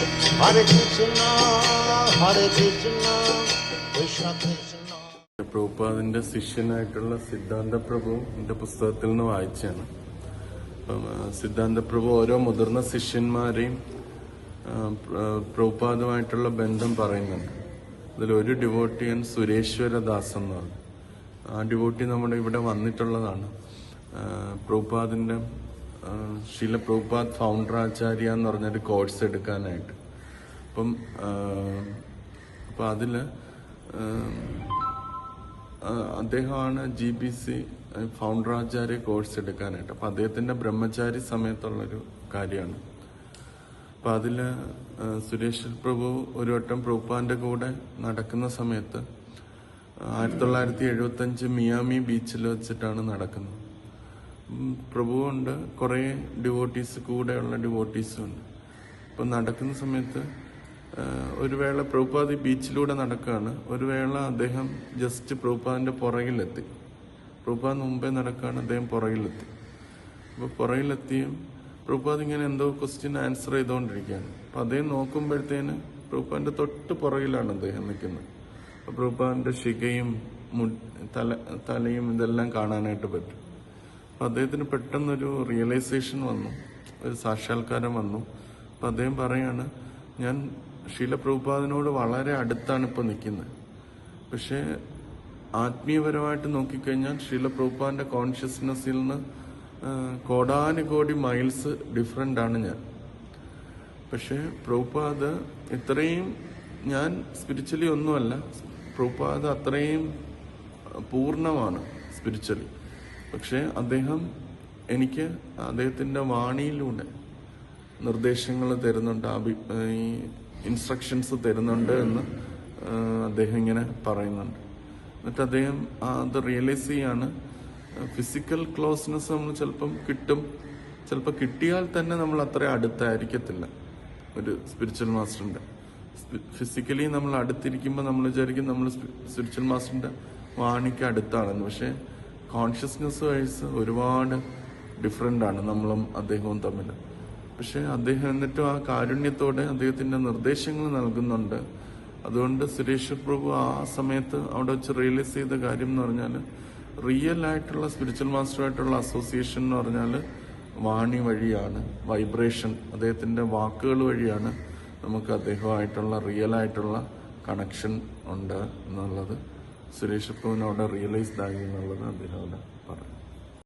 Hare Krishna, Hare Krishna, Krishna Krishna. പ്രഭുപാദിന്റെ ശിഷ്യനായിട്ടുള്ള സിദ്ധാന്ത പ്രഭു എന്റെ പുസ്തകത്തിൽ നിന്ന് വായിച്ചാണ്. സിദ്ധാന്ത പ്രഭു ഓരോ മുതിർന്ന ശിഷ്യന്മാരെയും പ്രഭുപാദുമായിട്ടുള്ള ബന്ധം പറയുന്നുണ്ട്. അതിലൊരു ഡിവോട്ടിയൻ സുരേശ്വരദാസ് എന്ന് പറഞ്ഞു. ആ ഡിവോട്ടി നമ്മുടെ ഇവിടെ വന്നിട്ടുള്ളതാണ്. പ്രഭുപാദിന്റെ ശീല പ്രഭുപാദ് ഫൗണ്ടറാചാര്യ എന്ന് പറഞ്ഞൊരു കോഴ്സ് എടുക്കാനായിട്ട്. അപ്പം അതില് അദ്ദേഹമാണ് GBC ഫൗണ്ടറാചാര്യ കോഴ്സ് എടുക്കാനായിട്ട്. അപ്പം അദ്ദേഹത്തിന്റെ ബ്രഹ്മചാരി സമയത്തുള്ളൊരു കാര്യമാണ്. അപ്പം അതില് സുരേഷ് പ്രഭു ഒരു വട്ടം പ്രഭുപാദിന്റെ കൂടെ നടക്കുന്ന സമയത്ത് 1975 മിയാമി ബീച്ചിൽ വെച്ചിട്ടാണ് നടക്കുന്നത്. പ്രഭുവുണ്ട്, കുറേ ഡിവോട്ടീസ്, കൂടെയുള്ള ഡിവോട്ടീസും ഉണ്ട്. അപ്പം നടക്കുന്ന സമയത്ത് ഒരു വേള പ്രഭുപാദ് ബീച്ചിലൂടെ നടക്കുകയാണ്. ഒരു വേള അദ്ദേഹം ജസ്റ്റ് പ്രഭുപാദിന്റെ പുറകിലെത്തി. പ്രഭുപാദ് മുമ്പേ നടക്കുകയാണ്, അദ്ദേഹം പുറകിലെത്തി. അപ്പോൾ പുറകിലെത്തിയും പ്രഭുപാദ് ഇങ്ങനെ എന്തോ ക്വസ്റ്റ്യൻ ആൻസർ ചെയ്തുകൊണ്ടിരിക്കുകയാണ്. അപ്പം അദ്ദേഹം നോക്കുമ്പോഴത്തേന് പ്രഭുപാദിന്റെ തൊട്ട് പുറകിലാണ് അദ്ദേഹം നിൽക്കുന്നത്. അപ്പോൾ പ്രഭുപാദിന്റെ ശിഖയും തലയും ഇതെല്ലാം കാണാനായിട്ട് പറ്റും. അപ്പം അദ്ദേഹത്തിന് പെട്ടെന്നൊരു റിയലൈസേഷൻ വന്നു, ഒരു സാക്ഷാത്കാരം വന്നു. അപ്പം അദ്ദേഹം പറയാണ്, ഞാൻ ശീല പ്രഭുപാദിനോട് വളരെ അടുത്താണ് ഇപ്പോൾ നിൽക്കുന്നത്. പക്ഷേ ആത്മീയപരമായിട്ട് നോക്കിക്കഴിഞ്ഞാൽ ശീല പ്രഭുപാദിന്റെ കോൺഷ്യസ്നെസ്സിൽ നിന്ന് കോടാനുകോടി മൈൽസ് ഡിഫറെൻ്റ് ആണ് ഞാൻ. പക്ഷേ പ്രഭുപാദ് ഇത്രയും, ഞാൻ സ്പിരിച്വലി ഒന്നുമല്ല, പ്രഭുപാദ് അത്രയും പൂർണ്ണമാണ് സ്പിരിച്വലി. പക്ഷേ അദ്ദേഹം എനിക്ക് അദ്ദേഹത്തിന്റെ വാണിയിലൂടെ നിർദ്ദേശങ്ങൾ തരുന്നുണ്ട്, ഈ ഇൻസ്ട്രക്ഷൻസ് തരുന്നുണ്ട് എന്ന് അദ്ദേഹം ഇങ്ങനെ പറയുന്നുണ്ട്. എന്നിട്ട് അദ്ദേഹം അത് റിയലൈസ് ചെയ്യാണ്. ഫിസിക്കൽ ക്ലോസ്നെസ് നമ്മൾ ചിലപ്പം കിട്ടും, ചിലപ്പോൾ കിട്ടിയാൽ തന്നെ നമ്മൾ അത്ര അടുത്തായിരിക്കത്തില്ല ഒരു സ്പിരിച്വൽ മാസ്റ്ററിന്റെ. ഫിസിക്കലി നമ്മൾ അടുത്തിരിക്കുമ്പോൾ നമ്മൾ വിചാരിക്കും നമ്മൾ സ്പിരിച്വൽ മാസ്റ്ററിന്റെ വാണിക്ക് അടുത്താണെന്ന്. പക്ഷേ കോൺഷ്യസ്നെസ് വൈസ് ഒരുപാട് ഡിഫറെൻ്റ് ആണ് നമ്മളും അദ്ദേഹവും തമ്മിൽ. പക്ഷെ അദ്ദേഹം എന്നിട്ടും ആ കാരുണ്യത്തോടെ അദ്ദേഹത്തിന്റെ നിർദ്ദേശങ്ങൾ നൽകുന്നുണ്ട്. അതുകൊണ്ട് സുരേഷ് പ്രഭു ആ സമയത്ത് അവിടെ വെച്ച് റിയലൈസ് ചെയ്ത കാര്യം എന്ന് പറഞ്ഞാൽ, റിയൽ ആയിട്ടുള്ള സ്പിരിച്വൽ മാസ്റ്ററുമായിട്ടുള്ള അസോസിയേഷൻ എന്ന് പറഞ്ഞാൽ വാണി വഴിയാണ്, വൈബ്രേഷൻ, അദ്ദേഹത്തിന്റെ വാക്കുകൾ വഴിയാണ് നമുക്ക് അദ്ദേഹമായിട്ടുള്ള റിയൽ ആയിട്ടുള്ള കണക്ഷൻ ഉണ്ട് എന്നുള്ളത് സുരേഷ് പ്രഭുവിനവിടെ റിയലൈസ്ഡ് ആയി എന്നുള്ളത് അദ്ദേഹം അവിടെ പറഞ്ഞു.